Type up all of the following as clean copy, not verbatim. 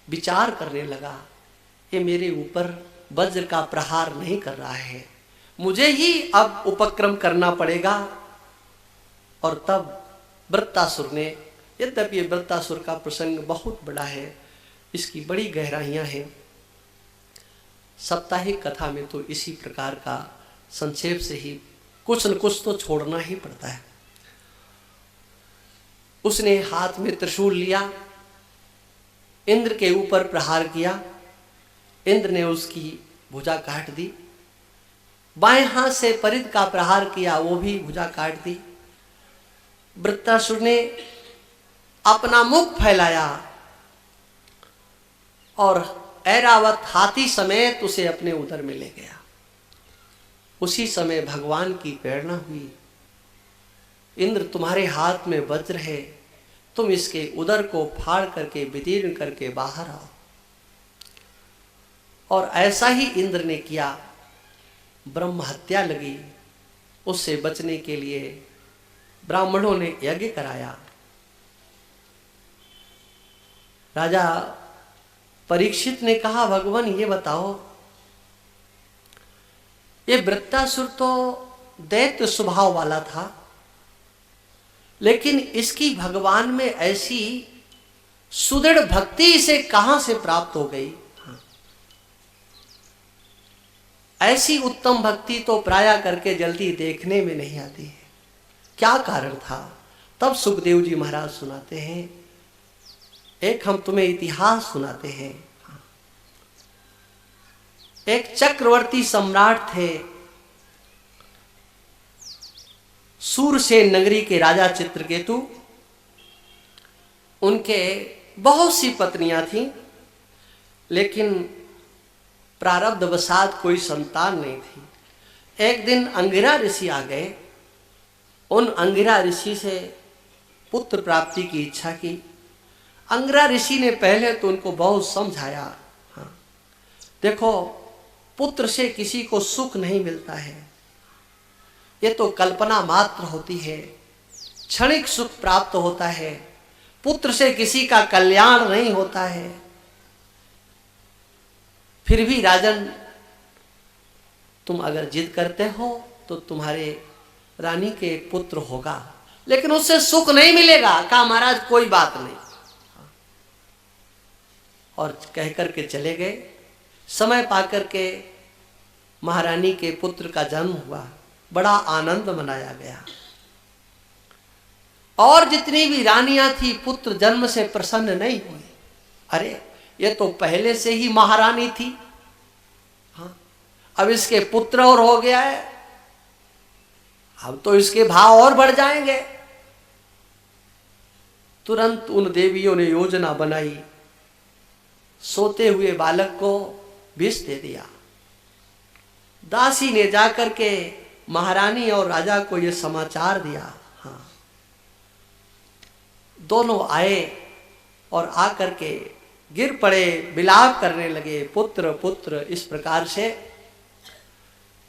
विचार करने लगा, ये मेरे ऊपर वज्र का प्रहार नहीं कर रहा है, मुझे ही अब उपक्रम करना पड़ेगा। और तब वृत्तासुर ने, यद्यपि ये वृत्तासुर का प्रसंग बहुत बड़ा है, इसकी बड़ी गहराइयां हैं, साप्ताहिक कथा में तो इसी प्रकार का संक्षेप से ही कुछ न कुछ तो छोड़ना ही पड़ता है। उसने हाथ में त्रिशूल लिया, इंद्र के ऊपर प्रहार किया, इंद्र ने उसकी भुजा काट दी। बाएं हाथ से परिध का प्रहार किया, वो भी भुजा काट दी। वृत्तासुर ने अपना मुख फैलाया और ऐरावत हाथी समेत उसे अपने उदर में ले गया। उसी समय भगवान की प्रेरणा हुई, इंद्र तुम्हारे हाथ में वज्र है, तुम इसके उदर को फाड़ करके विदीर्ण करके बाहर आओ। और ऐसा ही इंद्र ने किया। ब्रह्म हत्या लगी, उससे बचने के लिए ब्राह्मणों ने यज्ञ कराया। राजा परीक्षित ने कहा, भगवान ये बताओ, ये वृत्तासुर तो दैत्य स्वभाव वाला था, लेकिन इसकी भगवान में ऐसी सुदृढ़ भक्ति इसे कहां से प्राप्त हो गई? ऐसी उत्तम भक्ति तो प्राय करके जल्दी देखने में नहीं आती है, क्या कारण था? तब सुखदेव जी महाराज सुनाते हैं, एक हम तुम्हें इतिहास सुनाते हैं। एक चक्रवर्ती सम्राट थे, सूरसेन नगरी के राजा चित्रकेतु। उनके बहुत सी पत्नियां थीं, लेकिन प्रारब्धवशात कोई संतान नहीं थी। एक दिन अंगिरा ऋषि आ गए, उन अंगिरा ऋषि से पुत्र प्राप्ति की इच्छा की। अंगिरा ऋषि ने पहले तो उनको बहुत समझाया, हाँ देखो, पुत्र से किसी को सुख नहीं मिलता है, ये तो कल्पना मात्र होती है, क्षणिक सुख प्राप्त होता है, पुत्र से किसी का कल्याण नहीं होता है। फिर भी राजन, तुम अगर जिद करते हो तो तुम्हारे रानी के पुत्र होगा, लेकिन उससे सुख नहीं मिलेगा। कहा महाराज कोई बात नहीं, और कहकर के चले गए। समय पाकर के महारानी के पुत्र का जन्म हुआ, बड़ा आनंद मनाया गया। और जितनी भी रानियां थी पुत्र जन्म से प्रसन्न नहीं हुई। अरे ये तो पहले से ही महारानी थी, हाँ अब इसके पुत्र और हो गया है, अब तो इसके भाव और बढ़ जाएंगे। तुरंत उन देवियों ने योजना बनाई, सोते हुए बालक को विष दे दिया। दासी ने जाकर के महारानी और राजा को यह समाचार दिया। हाँ, दोनों आए और आकर के गिर पड़े, विलाप करने लगे, पुत्र पुत्र इस प्रकार से।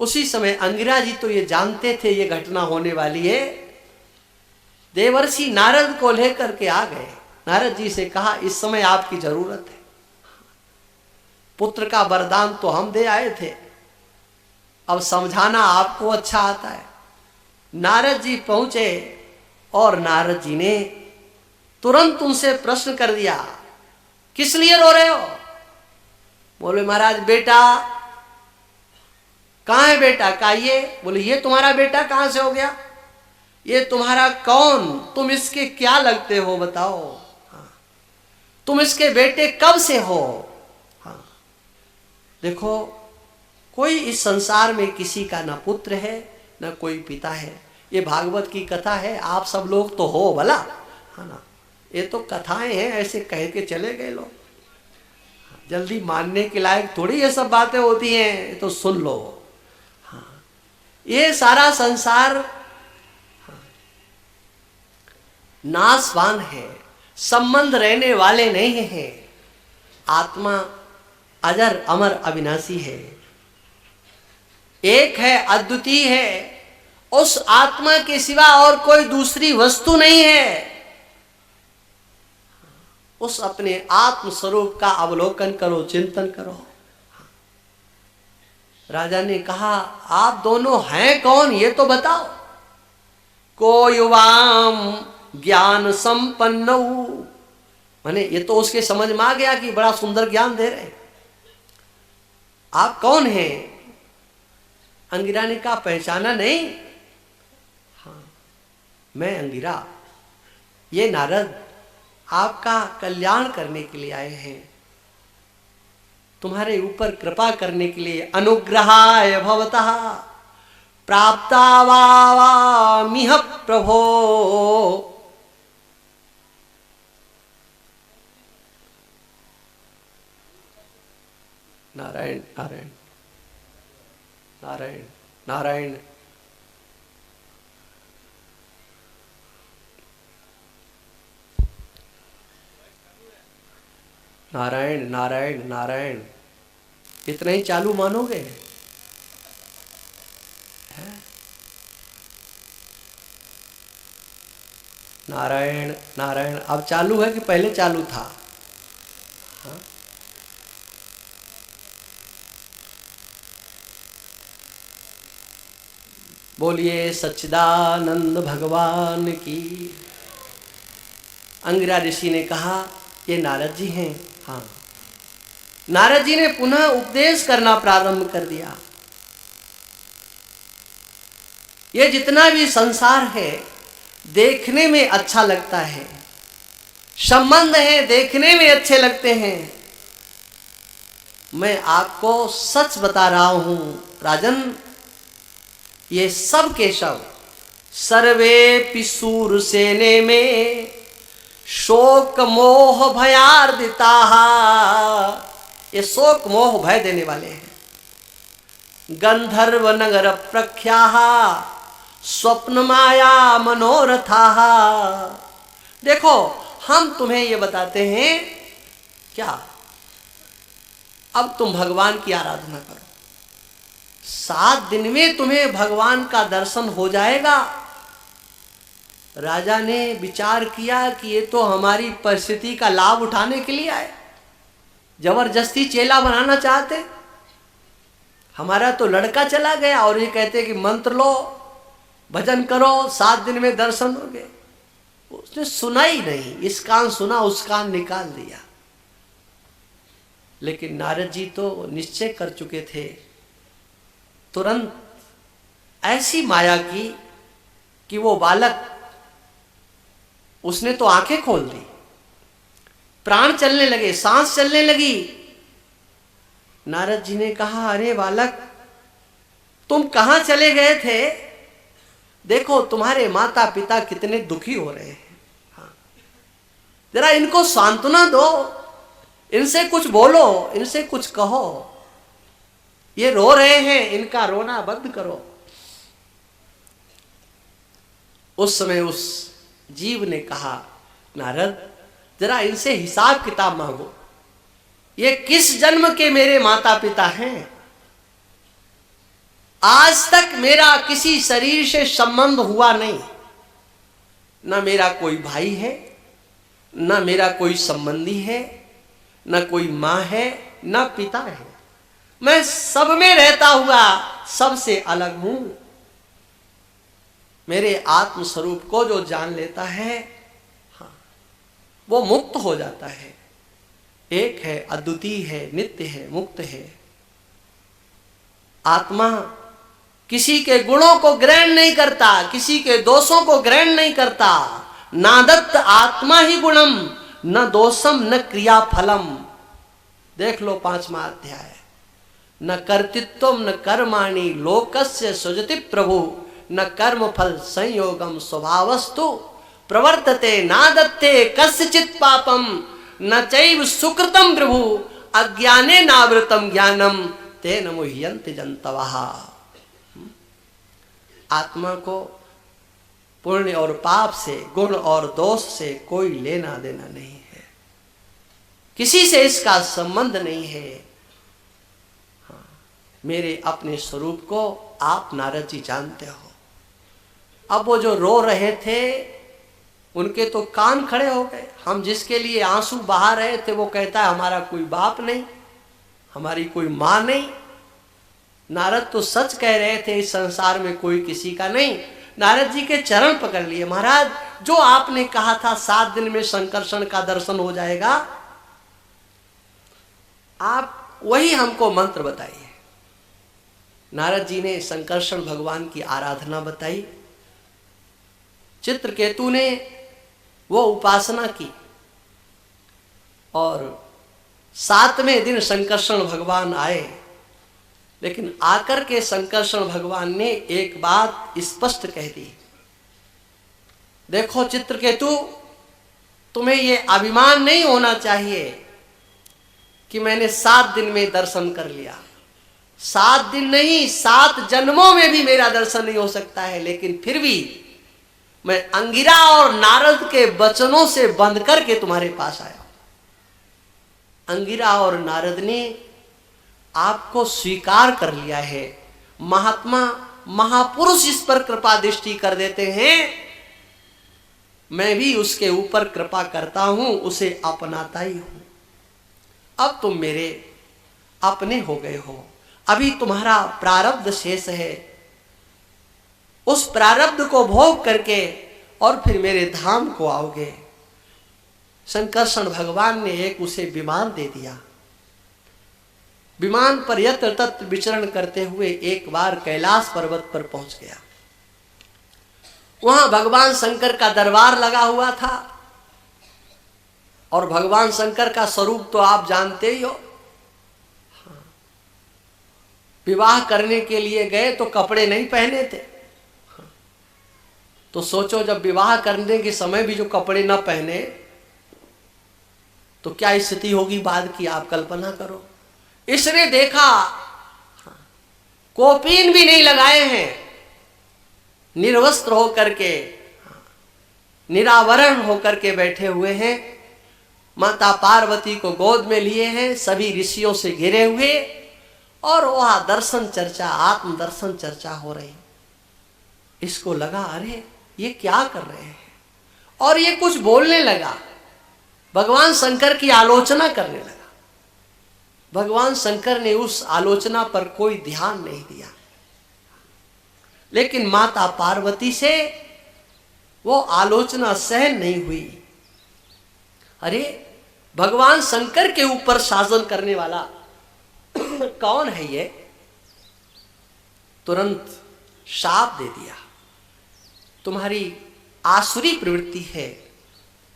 उसी समय अंगिरा जी तो ये जानते थे ये घटना होने वाली है, देवर्षि नारद को लेकर के आ गए। नारद जी से कहा, इस समय आपकी जरूरत है, पुत्र का वरदान तो हम दे आए थे, अब समझाना आपको अच्छा आता है। नारद जी पहुंचे और नारद जी ने तुरंत उनसे प्रश्न कर दिया, किस लिए रो रहे हो? बोले महाराज बेटा। कहाँ है बेटा? कहा ये। बोले ये तुम्हारा बेटा कहां से हो गया? ये तुम्हारा कौन? तुम इसके क्या लगते हो बताओ? हाँ, तुम इसके बेटे कब से हो? हाँ, देखो, कोई इस संसार में किसी का ना पुत्र है ना कोई पिता है। ये भागवत की कथा है, आप सब लोग तो हो भला, है ना? ये तो कथाएं हैं, ऐसे कह के चले गए लोग, जल्दी मानने के लायक थोड़ी ये सब बातें होती हैं, तो सुन लो। हाँ, ये सारा संसार नाशवान है, संबंध रहने वाले नहीं है। आत्मा अजर अमर अविनाशी है, एक है, अद्वितीय है। उस आत्मा के सिवा और कोई दूसरी वस्तु नहीं है। उस अपने आत्म स्वरूप का अवलोकन करो, चिंतन करो। राजा ने कहा, आप दोनों हैं कौन ये तो बताओ। को युवाम ज्ञान संपन्न, माने ये तो उसके समझ में आ गया कि बड़ा सुंदर ज्ञान दे रहे। आप कौन हैं? अंगिरा ने कहा, पहचाना नहीं? हाँ, मैं अंगिरा, ये नारद आपका कल्याण करने के लिए आए हैं, तुम्हारे ऊपर कृपा करने के लिए। अनुग्रहाय भवतः प्राप्तावामिह प्रभो। नारायण नारायण नारायण नारायण। नारायण नारायण नारायण। इतना ही चालू मानोगे? नारायण नारायण। अब चालू है कि पहले चालू था? हाँ? बोलिए सच्चिदानंद भगवान की। अंगिरा ऋषि ने कहा, ये नारद जी हैं। हाँ, नारद जी ने पुनः उपदेश करना प्रारंभ कर दिया। ये जितना भी संसार है देखने में अच्छा लगता है, संबंध है देखने में अच्छे लगते हैं। मैं आपको सच बता रहा हूं राजन, ये सब के सब सर्वे पिसूर सेने में शोक मोह भयार्दिता, ये शोक मोह भय देने वाले हैं। गंधर्व नगर प्रख्या स्वप्न माया मनोरथा। देखो हम तुम्हें ये बताते हैं क्या, अब तुम भगवान की आराधना करो, 7 दिन में तुम्हें भगवान का दर्शन हो जाएगा। राजा ने विचार किया कि ये तो हमारी परिस्थिति का लाभ उठाने के लिए आए, जबरदस्ती चेला बनाना चाहते। हमारा तो लड़का चला गया और ये कहते कि मंत्र लो, भजन करो, 7 दिन में दर्शन हो गए। उसने सुना ही नहीं, इस कान सुना उस कान निकाल दिया। लेकिन नारद जी तो निश्चय कर चुके थे, तुरंत ऐसी माया की कि वो बालक, उसने तो आंखें खोल दी, प्राण चलने लगे, सांस चलने लगी। नारद जी ने कहा, अरे बालक तुम कहां चले गए थे? देखो तुम्हारे माता पिता कितने दुखी हो रहे हैं। हाँ, जरा इनको सांत्वना दो, इनसे कुछ बोलो, इनसे कुछ कहो। ये रो रहे हैं, इनका रोना बंद करो। उस समय उस जीव ने कहा, नारद जरा इनसे हिसाब किताब मांगो, ये किस जन्म के मेरे माता पिता हैं? आज तक मेरा किसी शरीर से संबंध हुआ नहीं, ना मेरा कोई भाई है, ना मेरा कोई संबंधी है, ना कोई मां है, ना पिता है। मैं सब में रहता हुआ सबसे अलग हूं। मेरे आत्म स्वरूप को जो जान लेता है, हाँ, वो मुक्त हो जाता है। एक है, अद्वितीय है, नित्य है, मुक्त है। आत्मा किसी के गुणों को ग्रहण नहीं करता, किसी के दोषों को ग्रहण नहीं करता। नादत्त आत्मा ही गुणम न दोषम न क्रिया फलम। देख लो 5वां अध्याय। न कर्तृत्वम न कर्माणि लोकस्य सृजति प्रभु न कर्म फल संयोगम स्वभावस्तु प्रवर्तते नादत्ते कस्यचित् पापम न चैव सुकृतम प्रभु अज्ञाने नावृतम ज्ञानम तेन मुह्यन्ति जन्तवः। आत्मा को पुण्य और पाप से, गुण और दोष से कोई लेना देना नहीं है, किसी से इसका संबंध नहीं है। हाँ, मेरे अपने स्वरूप को आप नारद जी जानते हो। अब वो जो रो रहे थे, उनके तो कान खड़े हो गए। हम जिसके लिए आंसू बहा रहे थे वो कहता है हमारा कोई बाप नहीं, हमारी कोई माँ नहीं। नारद तो सच कह रहे थे, इस संसार में कोई किसी का नहीं। नारद जी के चरण पकड़ लिए, महाराज जो आपने कहा था 7 दिन में संकर्षण का दर्शन हो जाएगा, आप वही हमको मंत्र बताइए। नारद जी ने संकर्षण भगवान की आराधना बताई। चित्रकेतु ने वो उपासना की और 7वें दिन संकर्षण भगवान आए। लेकिन आकर के संकर्षण भगवान ने एक बात स्पष्ट कह दी, देखो चित्रकेतु, तुम्हें ये अभिमान नहीं होना चाहिए कि मैंने 7 दिन में दर्शन कर लिया। 7 दिन नहीं, 7 जन्मों में भी मेरा दर्शन नहीं हो सकता है, लेकिन फिर भी मैं अंगिरा और नारद के वचनों से बंध करके तुम्हारे पास आया। अंगिरा और नारद ने आपको स्वीकार कर लिया है। महात्मा महापुरुष इस पर कृपा दृष्टि कर देते हैं, मैं भी उसके ऊपर कृपा करता हूं, उसे अपनाता ही हूं। अब तुम मेरे अपने हो गए हो, अभी तुम्हारा प्रारब्ध शेष है। उस प्रारब्ध को भोग करके और फिर मेरे धाम को आओगे। संकर्षण भगवान ने एक उसे विमान दे दिया। विमान पर यत्र तत्र विचरण करते हुए एक बार कैलाश पर्वत पर पहुंच गया। वहां भगवान शंकर का दरबार लगा हुआ था और भगवान शंकर का स्वरूप तो आप जानते ही हो। विवाह करने के लिए गए तो कपड़े नहीं पहने थे, तो सोचो जब विवाह करने के समय भी जो कपड़े न पहने तो क्या स्थिति होगी बाद की, आप कल्पना करो। इसने देखा कोपीन भी नहीं लगाए हैं, निर्वस्त्र होकर के, निरावरण होकर के बैठे हुए हैं। माता पार्वती को गोद में लिए हैं, सभी ऋषियों से घिरे हुए, और वह दर्शन चर्चा, आत्म दर्शन चर्चा हो रही। इसको लगा अरे ये क्या कर रहे हैं, और ये कुछ बोलने लगा, भगवान शंकर की आलोचना करने लगा। भगवान शंकर ने उस आलोचना पर कोई ध्यान नहीं दिया, लेकिन माता पार्वती से वो आलोचना सहन नहीं हुई। अरे भगवान शंकर के ऊपर शासन करने वाला कौन है ये? तुरंत शाप दे दिया, तुम्हारी आसुरी प्रवृत्ति है,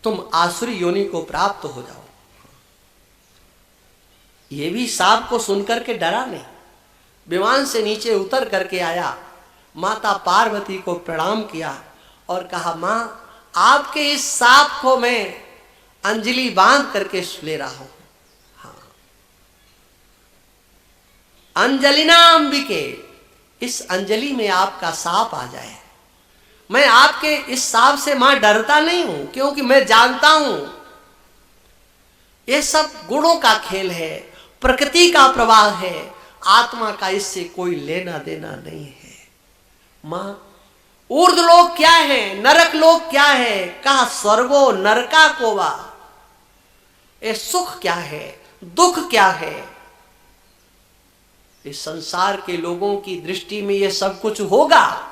तुम आसुरी योनि को प्राप्त हो जाओ। ये भी शाप को सुनकर के डरा नहीं, विमान से नीचे उतर करके आया, माता पार्वती को प्रणाम किया और कहा, मां आपके इस शाप को मैं अंजलि बांध करके ले रहा हूं। हाँ, अंजलिना अंबिके, इस अंजलि में आपका शाप आ जाए। मैं आपके इस शाप से मां डरता नहीं हूं, क्योंकि मैं जानता हूं ये सब गुणों का खेल है, प्रकृति का प्रवाह है, आत्मा का इससे कोई लेना देना नहीं है। मां ऊर्ध्व लोक क्या है, नरक लोक क्या है, कहा स्वर्गो नरका को वा, ये सुख क्या है, दुख क्या है। इस संसार के लोगों की दृष्टि में ये सब कुछ होगा,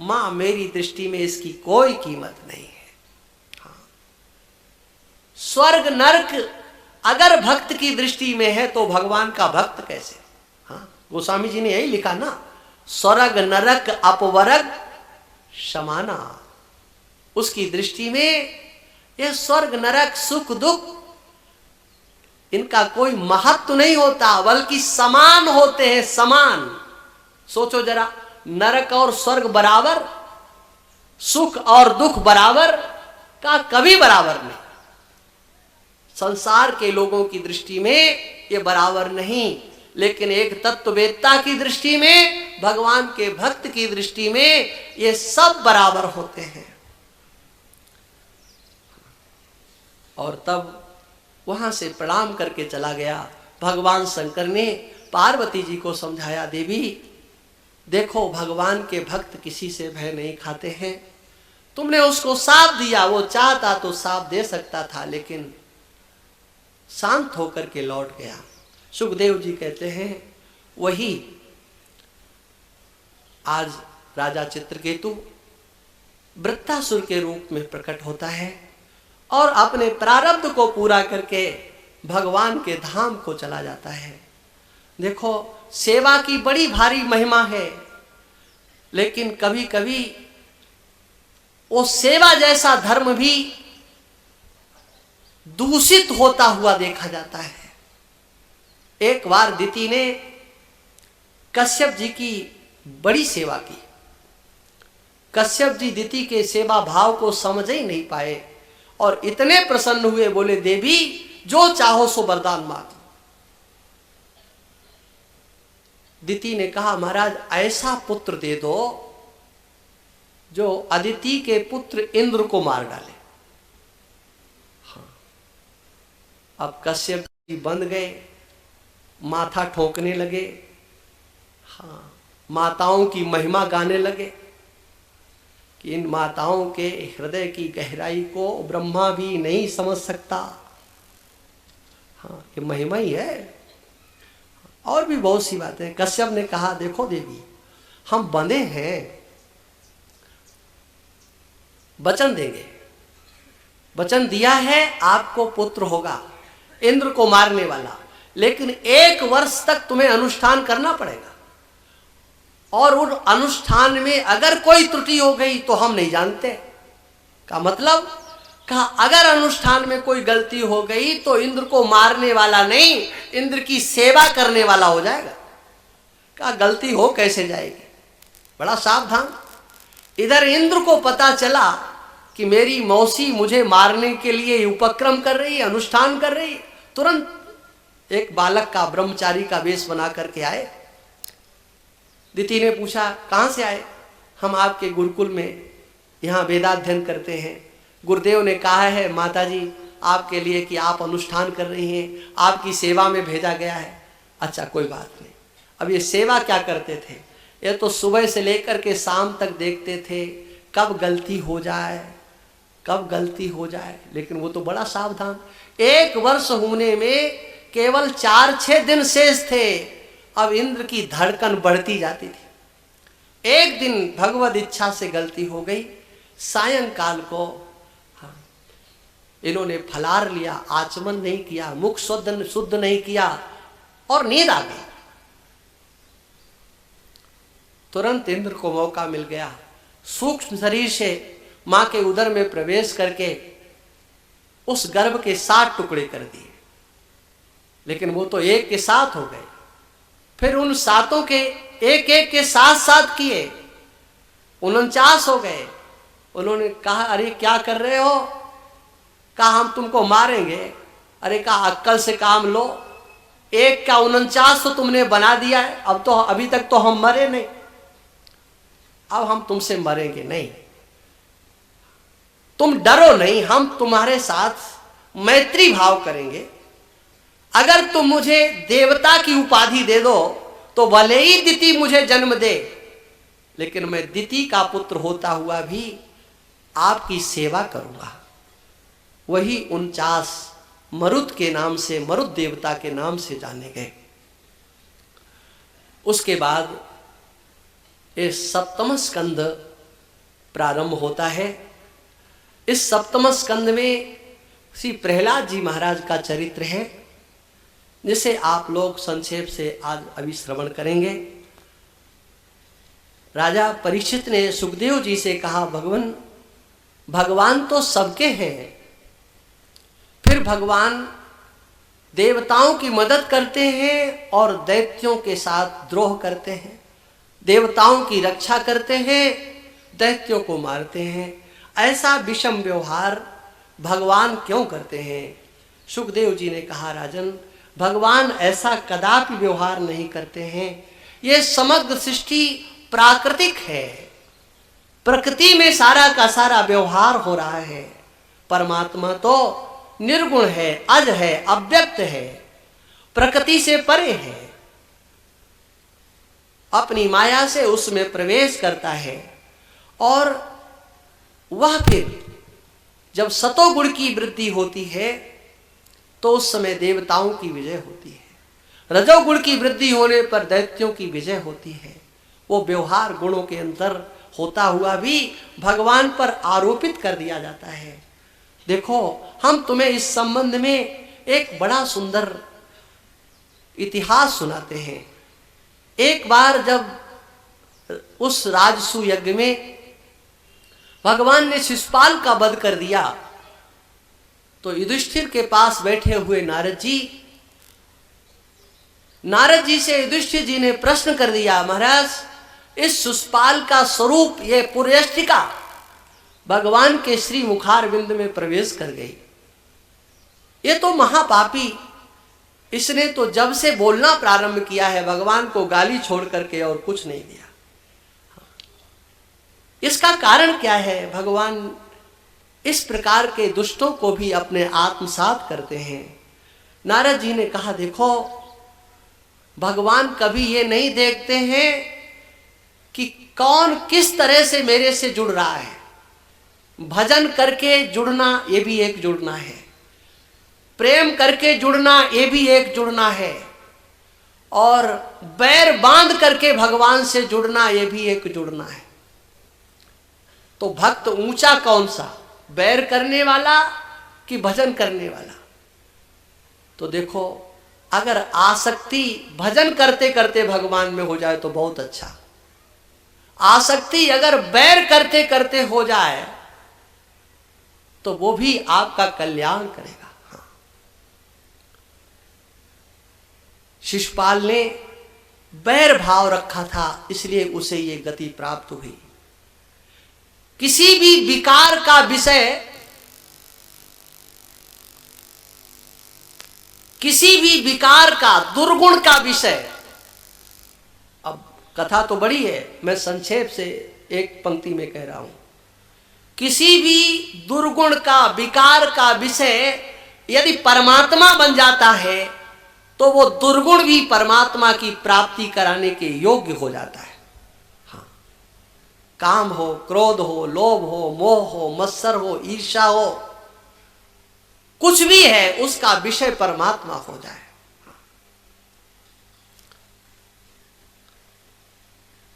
मां मेरी दृष्टि में इसकी कोई कीमत नहीं है। हाँ। स्वर्ग नरक अगर भक्त की दृष्टि में है तो भगवान का भक्त कैसे? हाँ, गोस्वामी जी ने यही लिखा ना, स्वर्ग नरक अपवर्ग समाना। उसकी दृष्टि में यह स्वर्ग नरक सुख दुख इनका कोई महत्व नहीं होता, बल्कि समान होते हैं, समान। सोचो जरा, नरक और स्वर्ग बराबर, सुख और दुख बराबर का कभी बराबर नहीं। संसार के लोगों की दृष्टि में ये बराबर नहीं, लेकिन एक तत्ववेत्ता की दृष्टि में, भगवान के भक्त की दृष्टि में ये सब बराबर होते हैं। और तब वहां से प्रणाम करके चला गया। भगवान शंकर ने पार्वती जी को समझाया, देवी देखो भगवान के भक्त किसी से भय नहीं खाते हैं, तुमने उसको साप दिया, वो चाहता तो साप दे सकता था, लेकिन शांत होकर के लौट गया। सुखदेव जी कहते हैं वही आज राजा चित्रकेतु वृत्तासुर के रूप में प्रकट होता है और अपने प्रारब्ध को पूरा करके भगवान के धाम को चला जाता है। देखो, सेवा की बड़ी भारी महिमा है, लेकिन कभी कभी वो सेवा जैसा धर्म भी दूषित होता हुआ देखा जाता है। एक बार दिति ने कश्यप जी की बड़ी सेवा की। कश्यप जी दिति के सेवा भाव को समझ ही नहीं पाए और इतने प्रसन्न हुए, बोले देवी जो चाहो सो वरदान मांग। दिति ने कहा महाराज ऐसा पुत्र दे दो जो अदिति के पुत्र इंद्र को मार डाले। हाँ। अब कश्यप जी बंद गए, माथा ठोकने लगे, हाँ, माताओं की महिमा गाने लगे कि इन माताओं के हृदय की गहराई को ब्रह्मा भी नहीं समझ सकता। हाँ, ये महिमा ही है। और भी बहुत सी बातें। कश्यप ने कहा देखो देवी, हम बंधे हैं, वचन देंगे, वचन दिया है आपको पुत्र होगा इंद्र को मारने वाला, लेकिन 1 वर्ष तक तुम्हें अनुष्ठान करना पड़ेगा और उन अनुष्ठान में अगर कोई त्रुटि हो गई तो हम नहीं जानते। का मतलब कहा अगर अनुष्ठान में कोई गलती हो गई तो इंद्र को मारने वाला नहीं, इंद्र की सेवा करने वाला हो जाएगा। कहा गलती हो कैसे जाएगी, बड़ा सावधान। इधर इंद्र को पता चला कि मेरी मौसी मुझे मारने के लिए उपक्रम कर रही है, अनुष्ठान कर रही है। तुरंत एक बालक का, ब्रह्मचारी का वेश बना करके आए। दिति ने पूछा कहाँ से आए? हम आपके गुरुकुल में यहाँ वेदाध्ययन करते हैं। गुरुदेव ने कहा है माताजी आपके लिए कि आप अनुष्ठान कर रही हैं, आपकी सेवा में भेजा गया है। अच्छा कोई बात नहीं। अब ये सेवा क्या करते थे? ये तो सुबह से लेकर के शाम तक देखते थे कब गलती हो जाए, कब गलती हो जाए, लेकिन वो तो बड़ा सावधान। 1 वर्ष होने में केवल 4-6 दिन शेष थे। अब इंद्र की धड़कन बढ़ती जाती थी। एक दिन भगवत इच्छा से गलती हो गई। सायंकाल को इन्होंने फलार लिया, आचमन नहीं किया, मुख शुद्ध नहीं किया और नींद आ गई। तुरंत इंद्र को मौका मिल गया, सूक्ष्म शरीर से मां के उदर में प्रवेश करके उस गर्भ के 7 टुकड़े कर दिए। लेकिन वो तो 1 के 7 हो गए। फिर उन 7 के एक के 7 किए, 49 हो गए। उन्होंने कहा अरे क्या कर रहे हो? कहा हम तुमको मारेंगे। अरे कहा अक्कल से काम लो, 1 का 49 तो तुमने बना दिया है, अब तो अभी तक तो हम मरे नहीं, अब हम तुमसे मरेंगे नहीं। तुम डरो नहीं, हम तुम्हारे साथ मैत्री भाव करेंगे। अगर तुम मुझे देवता की उपाधि दे दो तो भले ही दिति मुझे जन्म दे, लेकिन मैं दिति का पुत्र होता हुआ भी आपकी सेवा करूंगा। वही 49 मरुत के नाम से, मरुत देवता के नाम से जाने गए। उसके बाद ये 7वां स्कंद प्रारंभ होता है। इस 7वें स्कंद में श्री प्रहलाद जी महाराज का चरित्र है, जिसे आप लोग संक्षेप से आज अभी श्रवण करेंगे। राजा परीक्षित ने सुखदेव जी से कहा भगवान तो सबके हैं, फिर भगवान देवताओं की मदद करते हैं और दैत्यों के साथ द्रोह करते हैं, देवताओं की रक्षा करते हैं, दैत्यों को मारते हैं। ऐसा विषम व्यवहार भगवान क्यों करते हैं? सुखदेव जी ने कहा राजन, भगवान ऐसा कदापि व्यवहार नहीं करते हैं। ये समग्र सृष्टि प्राकृतिक है, प्रकृति में सारा का सारा व्यवहार हो रहा है। परमात्मा तो निर्गुण है, अज है, अव्यक्त है, प्रकृति से परे है, अपनी माया से उसमें प्रवेश करता है और वह फिर जब सतोगुण की वृद्धि होती है तो उस समय देवताओं की विजय होती है। रजोगुण की वृद्धि होने पर दैत्यों की विजय होती है। वो व्यवहार गुणों के अंदर होता हुआ भी भगवान पर आरोपित कर दिया जाता है। देखो, हम तुम्हें इस संबंध में एक बड़ा सुंदर इतिहास सुनाते हैं। एक बार जब उस राजसू यज्ञ में भगवान ने शिशुपाल का वध कर दिया तो युधिष्ठिर के पास बैठे हुए नारद जी से युधिष्ठिर जी ने प्रश्न कर दिया, महाराज, इस शिशुपाल का स्वरूप ये पुर्यष्टिका भगवान के श्री मुखारविंद में प्रवेश कर गई। ये तो महापापी, इसने तो जब से बोलना प्रारंभ किया है भगवान को गाली छोड़ करके और कुछ नहीं दिया। इसका कारण क्या है? भगवान इस प्रकार के दुष्टों को भी अपने आत्मसात करते हैं। नारद जी ने कहा, देखो, भगवान कभी ये नहीं देखते हैं कि कौन किस तरह से मेरे से जुड़ रहा है। भजन करके जुड़ना ये भी एक जुड़ना है, प्रेम करके जुड़ना ये भी एक जुड़ना है, और बैर बांध करके भगवान से जुड़ना ये भी एक जुड़ना है। तो भक्त ऊंचा कौन सा, बैर करने वाला कि भजन करने वाला? तो देखो, अगर आसक्ति भजन करते करते भगवान में हो जाए तो बहुत अच्छा, आसक्ति अगर बैर करते करते हो जाए तो वो भी आपका कल्याण करेगा। हाँ। शिशुपाल ने बैर भाव रखा था, इसलिए उसे ये गति प्राप्त हुई। किसी भी विकार का विषय, किसी भी विकार का, दुर्गुण का विषय, अब कथा तो बड़ी है, मैं संक्षेप से एक पंक्ति में कह रहा हूं। किसी भी दुर्गुण का, विकार का विषय यदि परमात्मा बन जाता है तो वो दुर्गुण भी परमात्मा की प्राप्ति कराने के योग्य हो जाता है। हाँ, काम हो, क्रोध हो, लोभ हो, मोह हो, मत्सर हो, ईर्ष्या हो, कुछ भी है, उसका विषय परमात्मा हो जाए।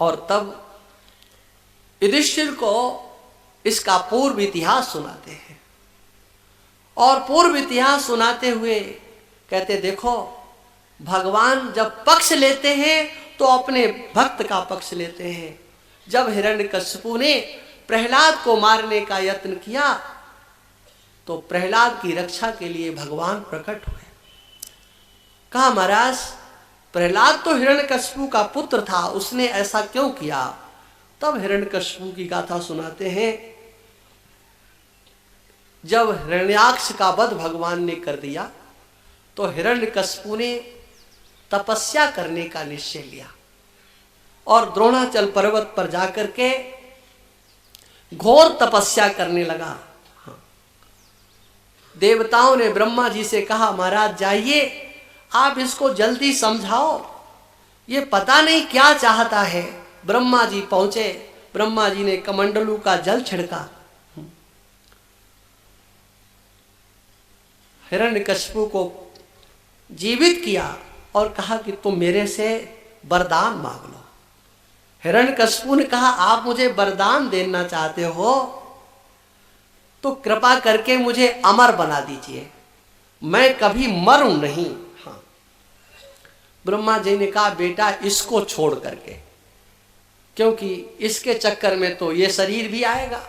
और तब युधिष्ठिर को इसका पूर्व इतिहास सुनाते हैं, और पूर्व इतिहास सुनाते हुए कहते, देखो, भगवान जब पक्ष लेते हैं तो अपने भक्त का पक्ष लेते हैं। जब हिरण्यकशिपु ने प्रहलाद को मारने का यत्न किया तो प्रहलाद की रक्षा के लिए भगवान प्रकट हुए। कहा, महाराज, प्रहलाद तो हिरण्यकशिपु का पुत्र था, उसने ऐसा क्यों किया? तब हिरण्यकशिपु की गाथा सुनाते हैं। जब हिरण्याक्ष का वध भगवान ने कर दिया तो हिरण्यकशिपु ने तपस्या करने का निश्चय लिया और द्रोणाचल पर्वत पर जाकर के घोर तपस्या करने लगा। देवताओं ने ब्रह्मा जी से कहा, महाराज जाइए, आप इसको जल्दी समझाओ, ये पता नहीं क्या चाहता है। ब्रह्मा जी पहुंचे, ब्रह्मा जी ने कमंडलू का जल छिड़का, हिरण्यकशिपु को जीवित किया और कहा कि तुम मेरे से वरदान मांग लो। हिरण्यकशिपु ने कहा, आप मुझे वरदान देना चाहते हो तो कृपा करके मुझे अमर बना दीजिए, मैं कभी मरूं नहीं। हाँ। ब्रह्मा जी ने कहा, बेटा इसको छोड़ करके, क्योंकि इसके चक्कर में तो ये शरीर भी आएगा।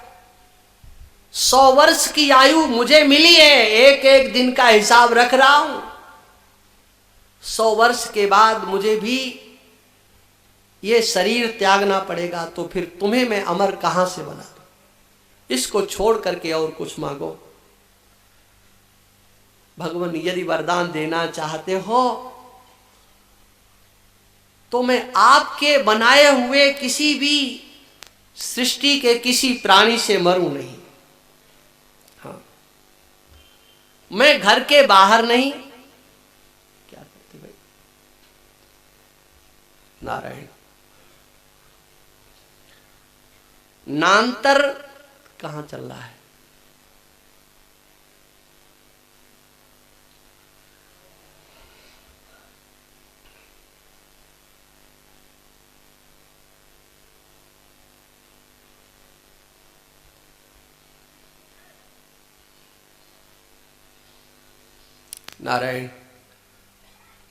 100 वर्ष की आयु मुझे मिली है, एक एक दिन का हिसाब रख रहा हूं। 100 वर्ष के बाद मुझे भी ये शरीर त्यागना पड़ेगा, तो फिर तुम्हें मैं अमर कहां से बना दूं? इसको छोड़ करके और कुछ मांगो। भगवान यदि वरदान देना चाहते हो तो मैं आपके बनाए हुए किसी भी सृष्टि के किसी प्राणी से मरूं नहीं। हाँ, मैं घर के बाहर नहीं। क्या करते भाई? नारायण नान्तर कहाँ चल रहा है? नारायण,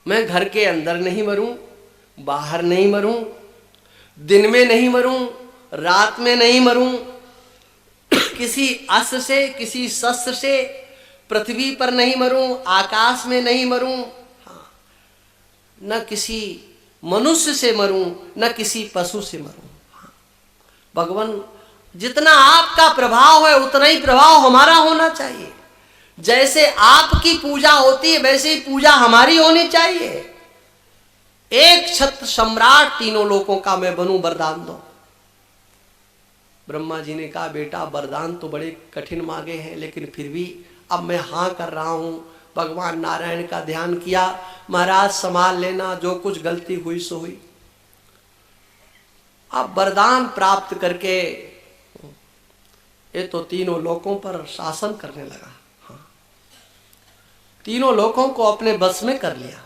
मैं घर के अंदर नहीं मरूं, बाहर नहीं मरूं, दिन में नहीं मरूं, रात में नहीं मरूं, किसी अस्त्र से, किसी शस्त्र से पृथ्वी पर नहीं मरूं, आकाश में नहीं मरूं, हाँ, न किसी मनुष्य से मरूं, न किसी पशु से मरूं। हाँ, भगवान, जितना आपका प्रभाव है उतना ही प्रभाव हमारा होना चाहिए। जैसे आपकी पूजा होती है वैसे ही पूजा हमारी होनी चाहिए। एक छत्र सम्राट तीनों लोकों का मैं बनूं, वरदान दो। ब्रह्मा जी ने कहा, बेटा वरदान तो बड़े कठिन मांगे हैं, लेकिन फिर भी अब मैं हाँ कर रहा हूं। भगवान नारायण का ध्यान किया, महाराज संभाल लेना, जो कुछ गलती हुई सो हुई। अब वरदान प्राप्त करके ये तो तीनों लोकों पर शासन करने लगा। हाँ, तीनों लोकों को अपने बस में कर लिया।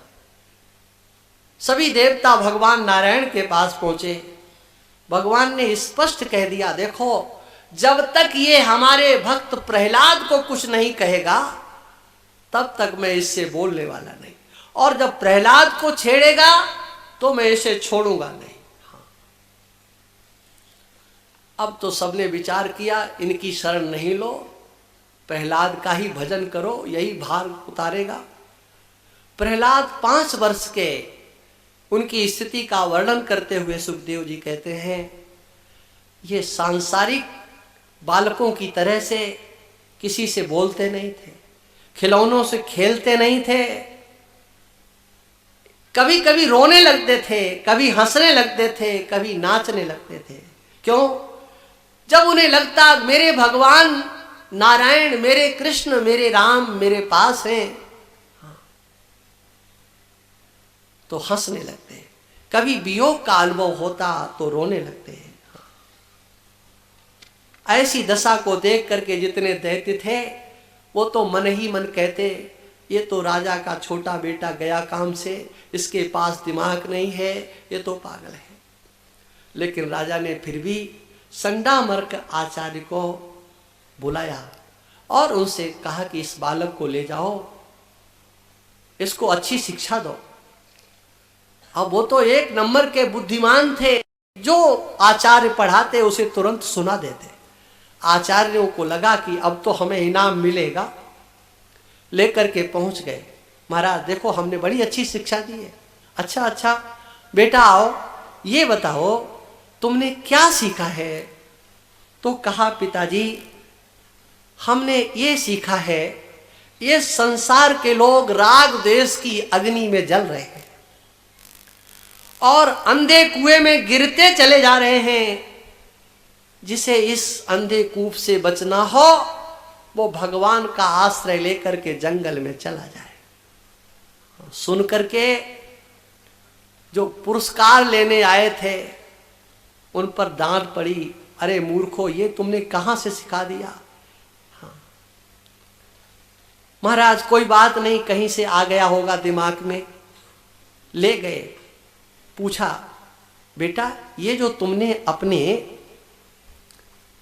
सभी देवता भगवान नारायण के पास पहुंचे। भगवान ने स्पष्ट कह दिया, देखो जब तक ये हमारे भक्त प्रहलाद को कुछ नहीं कहेगा तब तक मैं इससे बोलने वाला नहीं, और जब प्रहलाद को छेड़ेगा तो मैं इसे छोड़ूंगा नहीं। हाँ। अब तो सबने विचार किया, इनकी शरण नहीं लो, प्रहलाद का ही भजन करो, यही भार उतारेगा। प्रहलाद 5 वर्ष के उनकी स्थिति का वर्णन करते हुए सुखदेव जी कहते हैं, ये सांसारिक बालकों की तरह से किसी से बोलते नहीं थे, खिलौनों से खेलते नहीं थे, कभी कभी रोने लगते थे, कभी हंसने लगते थे, कभी नाचने लगते थे। क्यों? जब उन्हें लगता मेरे भगवान नारायण, मेरे कृष्ण, मेरे राम मेरे पास हैं, तो हंसने लगते हैं। कभी वियोग का अनुभव होता तो रोने लगते हैं। ऐसी दशा को देख करके जितने दैत्य थे वो तो मन ही मन कहते, ये तो राजा का छोटा बेटा गया काम से, इसके पास दिमाग नहीं है, ये तो पागल है। लेकिन राजा ने फिर भी संडामर्क आचार्य को बुलाया और उनसे कहा कि इस बालक को ले जाओ, इसको अच्छी शिक्षा दो। अब वो तो 1 नंबर के बुद्धिमान थे, जो आचार्य पढ़ाते उसे तुरंत सुना देते। आचार्यों को लगा कि अब तो हमें इनाम मिलेगा, लेकर के पहुंच गए। महाराज देखो हमने बड़ी अच्छी शिक्षा दी है। अच्छा बेटा आओ, ये बताओ तुमने क्या सीखा है? तो कहा, पिताजी हमने ये सीखा है, ये संसार के लोग राग द्वेष की अग्नि में जल रहे हैं और अंधे कुएं में गिरते चले जा रहे हैं। जिसे इस अंधे कूप से बचना हो वो भगवान का आश्रय लेकर के जंगल में चला जाए। सुन करके जो पुरस्कार लेने आए थे उन पर डांट पड़ी, अरे मूर्खो, ये तुमने कहां से सिखा दिया? हाँ। महाराज कोई बात नहीं, कहीं से आ गया होगा दिमाग में। ले गए, पूछा, बेटा ये जो तुमने अपने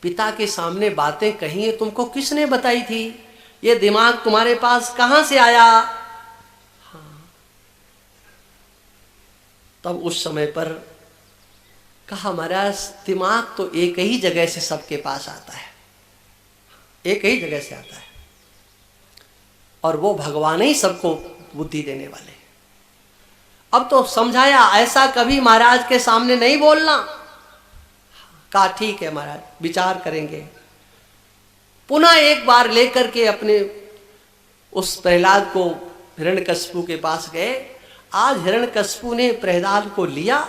पिता के सामने बातें कही है तुमको किसने बताई थी? ये दिमाग तुम्हारे पास कहां से आया? हाँ। तब उस समय पर कहा, महाराज दिमाग तो एक ही जगह से सबके पास आता है, एक ही जगह से आता है, और वो भगवान ही सबको बुद्धि देने वाले। अब तो समझाया, ऐसा कभी महाराज के सामने नहीं बोलना। कहा ठीक है महाराज, विचार करेंगे। पुनः एक बार लेकर के अपने उस प्रहलाद को हिरण्यकशिपु के पास गए। आज हिरण्यकशिपु ने प्रहलाद को लिया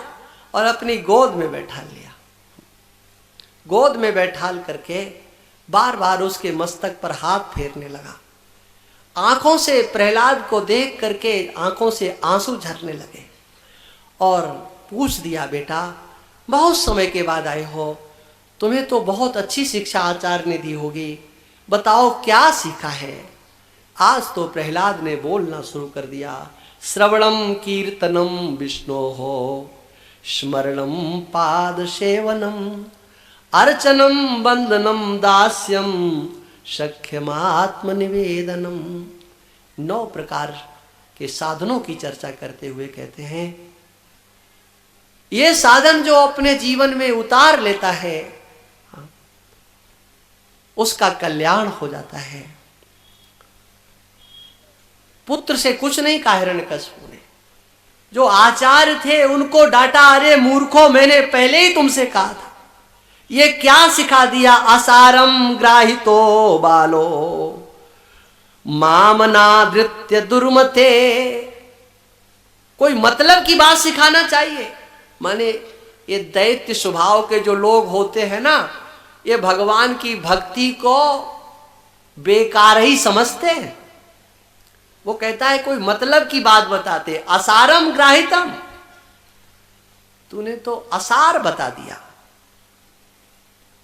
और अपनी गोद में बैठा लिया। गोद में बैठाल करके बार बार उसके मस्तक पर हाथ फेरने लगा। आंखों से प्रहलाद को देख करके आंखों से आंसू झरने लगे और पूछ दिया, बेटा बहुत समय के बाद आए हो, तुम्हें तो बहुत अच्छी शिक्षा आचार्य ने दी होगी, बताओ क्या सीखा है। आज तो प्रहलाद ने बोलना शुरू कर दिया। श्रवणम कीर्तनम विष्णोहो स्मरणम पाद सेवनम अर्चनम वंदनम दास्यम सख्यमात्म निवेदनम। 9 प्रकार के साधनों की चर्चा करते हुए कहते हैं, ये साधन जो अपने जीवन में उतार लेता है उसका कल्याण हो जाता है। पुत्र से कुछ नहीं कहा हिरण्यकशिपु ने, जो आचार्य थे उनको डांटा, अरे मूर्खों, मैंने पहले ही तुमसे कहा था, ये क्या सिखा दिया। असारम ग्राहितो बालो मामनावृत्य दुर्मते। कोई मतलब की बात सिखाना चाहिए। माने ये दैत्य स्वभाव के जो लोग होते हैं ना, ये भगवान की भक्ति को बेकार ही समझते हैं। वो कहता है कोई मतलब की बात बताते, असारम ग्राहितम, तूने तो असार बता दिया।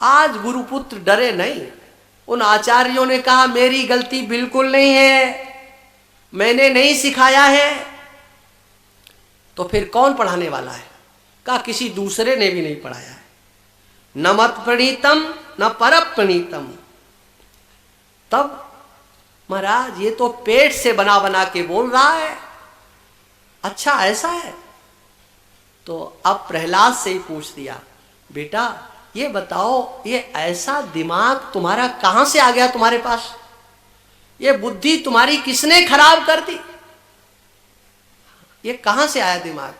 आज गुरुपुत्र डरे नहीं। उन आचार्यों ने कहा मेरी गलती बिल्कुल नहीं है, मैंने नहीं सिखाया है। तो फिर कौन पढ़ाने वाला है? कहा किसी दूसरे ने भी नहीं पढ़ाया है। न मत प्रणीतम न पर प्रणीतम। तब महाराज ये तो पेट से बना बना के बोल रहा है। अच्छा ऐसा है? तो अब प्रहलाद से ही पूछ दिया, बेटा ये बताओ, ये ऐसा दिमाग तुम्हारा कहां से आ गया तुम्हारे पास? ये बुद्धि तुम्हारी किसने खराब कर दी? ये कहां से आया दिमाग?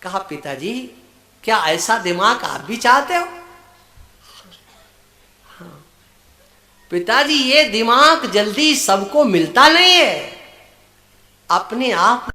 कहा पिताजी क्या ऐसा दिमाग आप भी चाहते हो? हाँ। पिताजी ये दिमाग जल्दी सबको मिलता नहीं है, अपने आप